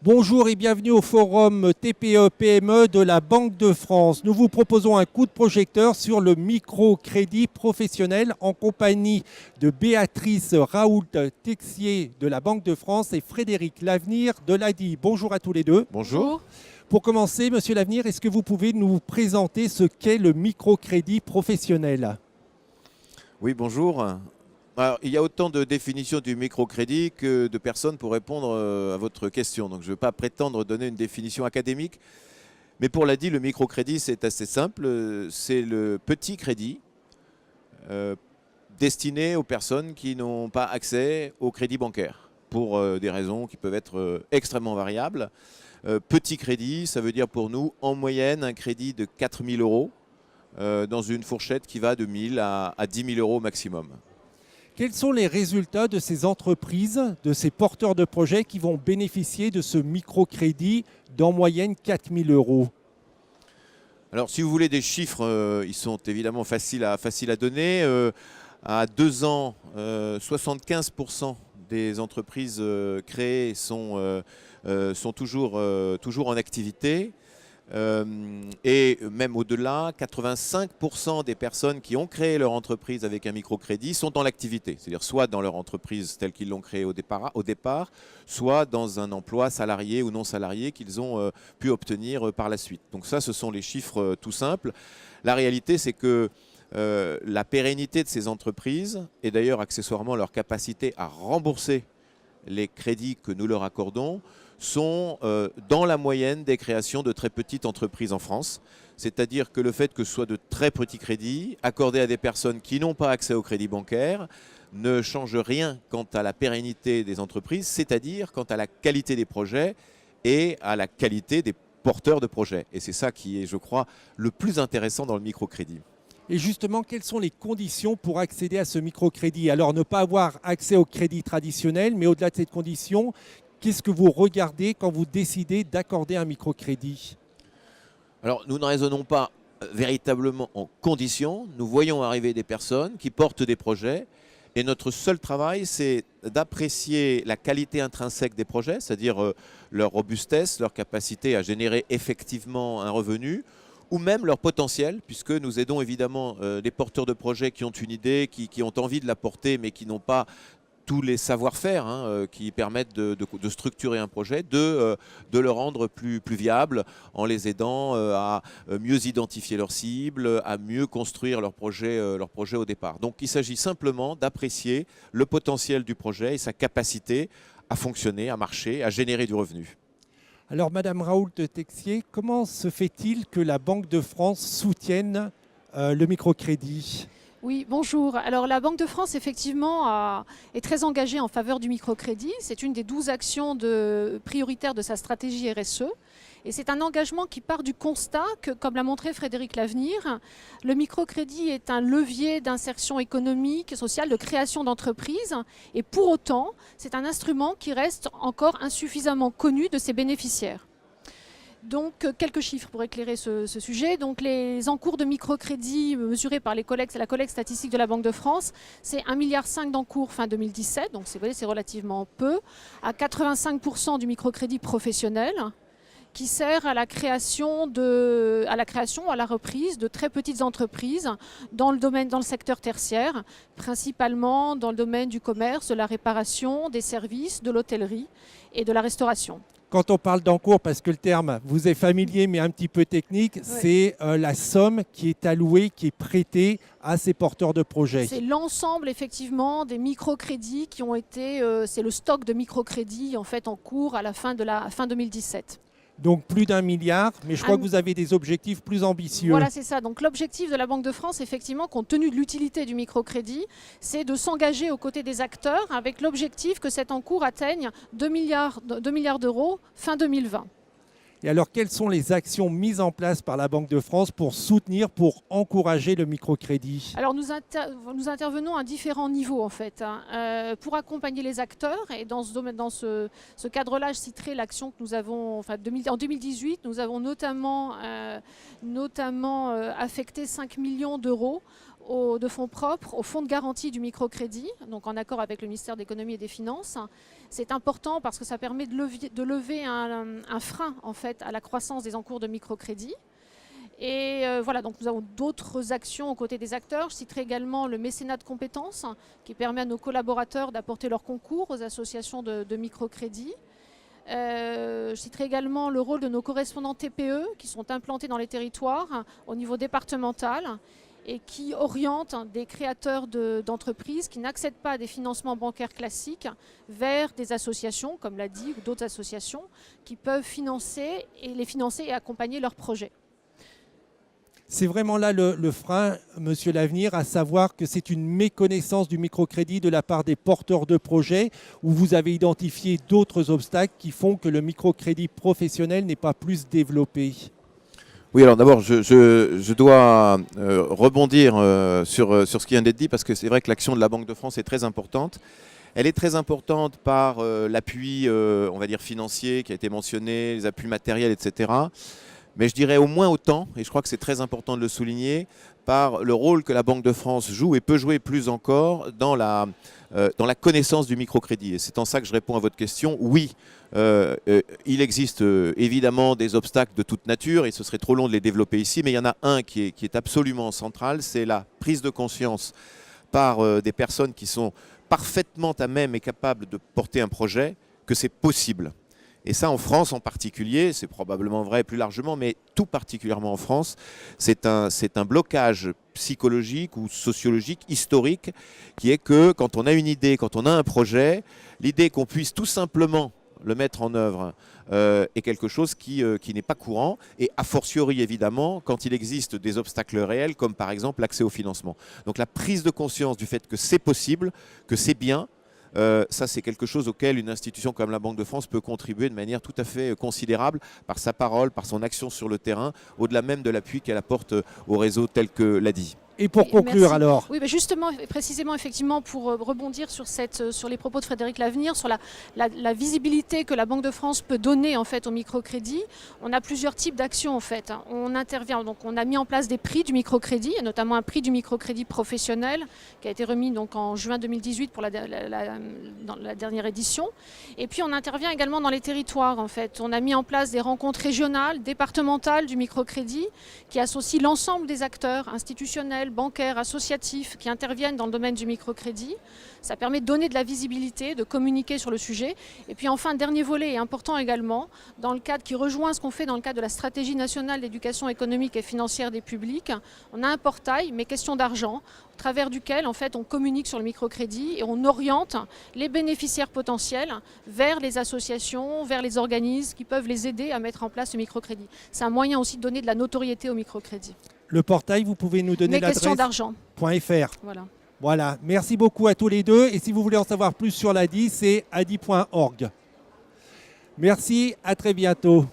Bonjour et bienvenue au forum TPE-PME de la Banque de France. Nous vous proposons un coup de projecteur sur le microcrédit professionnel en compagnie de Béatrice Raoult-Texier de la Banque de France et Frédéric Lavenir de l'ADI. Bonjour à tous les deux. Bonjour. Pour commencer, Monsieur Lavenir, est-ce que vous pouvez nous présenter ce qu'est le microcrédit professionnel ? Oui, bonjour. Alors, il y a autant de définitions du microcrédit que de personnes pour répondre à votre question. Donc je ne vais pas prétendre donner une définition académique. Mais pour l'ADI, le microcrédit, c'est assez simple. C'est le petit crédit destiné aux personnes qui n'ont pas accès au crédit bancaire pour des raisons qui peuvent être extrêmement variables. Petit crédit, ça veut dire pour nous, en moyenne, un crédit de 4 000 euros dans une fourchette qui va de 1 000 à 10 000 euros maximum. Quels sont les résultats de ces entreprises, de ces porteurs de projets qui vont bénéficier de ce microcrédit d'en moyenne 4 000 euros ? Alors, si vous voulez des chiffres, ils sont évidemment faciles à donner. À 2 ans, 75% des entreprises créées sont toujours en activité. Et même au-delà, 85% des personnes qui ont créé leur entreprise avec un microcrédit sont dans l'activité, c'est-à-dire soit dans leur entreprise telle qu'ils l'ont créée au départ, soit dans un emploi salarié ou non salarié qu'ils ont pu obtenir par la suite. Donc ça, ce sont les chiffres tout simples. La réalité, c'est que la pérennité de ces entreprises et d'ailleurs accessoirement leur capacité à rembourser les crédits que nous leur accordons sont dans la moyenne des créations de très petites entreprises en France. C'est-à-dire que le fait que ce soit de très petits crédits accordés à des personnes qui n'ont pas accès au crédit bancaire ne change rien quant à la pérennité des entreprises, c'est-à-dire quant à la qualité des projets et à la qualité des porteurs de projets. Et c'est ça qui est, je crois, le plus intéressant dans le microcrédit. Et justement, quelles sont les conditions pour accéder à ce microcrédit ? Alors, ne pas avoir accès au crédit traditionnel, mais au-delà de cette condition, qu'est-ce que vous regardez quand vous décidez d'accorder un microcrédit ? Alors, nous ne raisonnons pas véritablement en conditions. Nous voyons arriver des personnes qui portent des projets et notre seul travail, c'est d'apprécier la qualité intrinsèque des projets, c'est-à-dire leur robustesse, leur capacité à générer effectivement un revenu, ou même leur potentiel, puisque nous aidons évidemment les porteurs de projets qui ont une idée, qui ont envie de la porter, mais qui n'ont pas tous les savoir-faire qui permettent de structurer un projet, de le rendre plus viable en les aidant à mieux identifier leurs cibles, à mieux construire leur projet au départ. Donc il s'agit simplement d'apprécier le potentiel du projet et sa capacité à fonctionner, à marcher, à générer du revenu. Alors, Madame Raoult-Texier, comment se fait-il que la Banque de France soutienne le microcrédit ? Oui, bonjour. Alors la Banque de France, effectivement, est très engagée en faveur du microcrédit. C'est une des 12 actions prioritaires de sa stratégie RSE. Et c'est un engagement qui part du constat que, comme l'a montré Frédéric Lavenir, le microcrédit est un levier d'insertion économique et sociale, de création d'entreprises. Et pour autant, c'est un instrument qui reste encore insuffisamment connu de ses bénéficiaires. Donc, quelques chiffres pour éclairer ce sujet. Donc, les encours de microcrédit mesurés par la collecte statistique de la Banque de France, c'est 1,5 milliard d'encours fin 2017, donc c'est relativement peu, à 85% du microcrédit professionnel, qui sert à la création, à la reprise de très petites entreprises dans le secteur tertiaire, principalement dans le domaine du commerce, de la réparation, des services, de l'hôtellerie et de la restauration. Quand on parle d'encours, parce que le terme vous est familier mais un petit peu technique, oui, c'est la somme qui est allouée, qui est prêtée à ces porteurs de projets. C'est l'ensemble effectivement des microcrédits qui ont été, c'est le stock de microcrédits en fait en cours à la fin 2017. Donc plus d'1 milliard, mais je crois que vous avez des objectifs plus ambitieux. Voilà, c'est ça. Donc l'objectif de la Banque de France, effectivement, compte tenu de l'utilité du microcrédit, c'est de s'engager aux côtés des acteurs avec l'objectif que cet encours atteigne 2 milliards d'euros fin 2020. Et alors, quelles sont les actions mises en place par la Banque de France pour soutenir, pour encourager le microcrédit ? Alors, nous intervenons à différents niveaux, en fait, pour accompagner les acteurs. Et dans ce cadre-là, je citerai l'action que nous avons, en 2018, nous avons notamment affecté 5 millions d'euros de fonds propres au fonds de garantie du microcrédit, donc en accord avec le ministère de l'économie et des finances. C'est important parce que ça permet de lever un frein en fait, à la croissance des encours de microcrédit. Et voilà, donc nous avons d'autres actions aux côtés des acteurs. Je citerai également le mécénat de compétences qui permet à nos collaborateurs d'apporter leur concours aux associations de microcrédit. Je citerai également le rôle de nos correspondants TPE qui sont implantés dans les territoires au niveau départemental et qui orientent des créateurs d'entreprises qui n'accèdent pas à des financements bancaires classiques vers des associations, comme l'a dit, ou d'autres associations, qui peuvent les financer et accompagner leurs projets. C'est vraiment là le frein, monsieur Lavenir, à savoir que c'est une méconnaissance du microcrédit de la part des porteurs de projets, où vous avez identifié d'autres obstacles qui font que le microcrédit professionnel n'est pas plus développé. Oui, alors d'abord, je dois rebondir sur ce qui vient d'être dit, parce que c'est vrai que l'action de la Banque de France est très importante. Elle est très importante par l'appui, on va dire, financier qui a été mentionné, les appuis matériels, etc. Mais je dirais au moins autant, et je crois que c'est très important de le souligner, par le rôle que la Banque de France joue et peut jouer plus encore dans la connaissance du microcrédit. Et c'est en ça que je réponds à votre question. Oui, il existe évidemment des obstacles de toute nature, et ce serait trop long de les développer ici, mais il y en a un qui est absolument central, c'est la prise de conscience par des personnes qui sont parfaitement à même et capables de porter un projet, que c'est possible. Et ça, en France en particulier, c'est probablement vrai plus largement, mais tout particulièrement en France, c'est un blocage psychologique ou sociologique, historique, qui est que quand on a une idée, quand on a un projet, l'idée qu'on puisse tout simplement le mettre en œuvre est quelque chose qui n'est pas courant, et a fortiori évidemment quand il existe des obstacles réels, comme par exemple l'accès au financement. Donc la prise de conscience du fait que c'est possible, que c'est bien, ça, c'est quelque chose auquel une institution comme la Banque de France peut contribuer de manière tout à fait considérable par sa parole, par son action sur le terrain, au-delà même de l'appui qu'elle apporte au réseau tel que l'a dit. Et pour conclure, merci. alors Oui, mais justement, précisément, effectivement, pour rebondir sur les propos de Frédéric Lavenir, sur la visibilité que la Banque de France peut donner en fait au microcrédit, on a plusieurs types d'actions en fait. On intervient, donc on a mis en place des prix du microcrédit, notamment un prix du microcrédit professionnel qui a été remis donc en juin 2018 pour dans la dernière édition. Et puis on intervient également dans les territoires en fait. On a mis en place des rencontres régionales, départementales du microcrédit qui associent l'ensemble des acteurs institutionnels, bancaires, associatifs qui interviennent dans le domaine du microcrédit. Ça permet de donner de la visibilité, de communiquer sur le sujet. Et puis enfin, dernier volet est important également, dans le cadre qui rejoint ce qu'on fait dans le cadre de la stratégie nationale d'éducation économique et financière des publics. On a un portail, Mes questions d'argent, au travers duquel en fait, on communique sur le microcrédit et on oriente les bénéficiaires potentiels vers les associations, vers les organismes qui peuvent les aider à mettre en place le microcrédit. C'est un moyen aussi de donner de la notoriété au microcrédit. Le portail, vous pouvez nous donner l'adresse Mes questions d'argent. .fr. Voilà. Voilà, merci beaucoup à tous les deux. Et si vous voulez en savoir plus sur l'ADI, c'est adi.org. Merci, à très bientôt.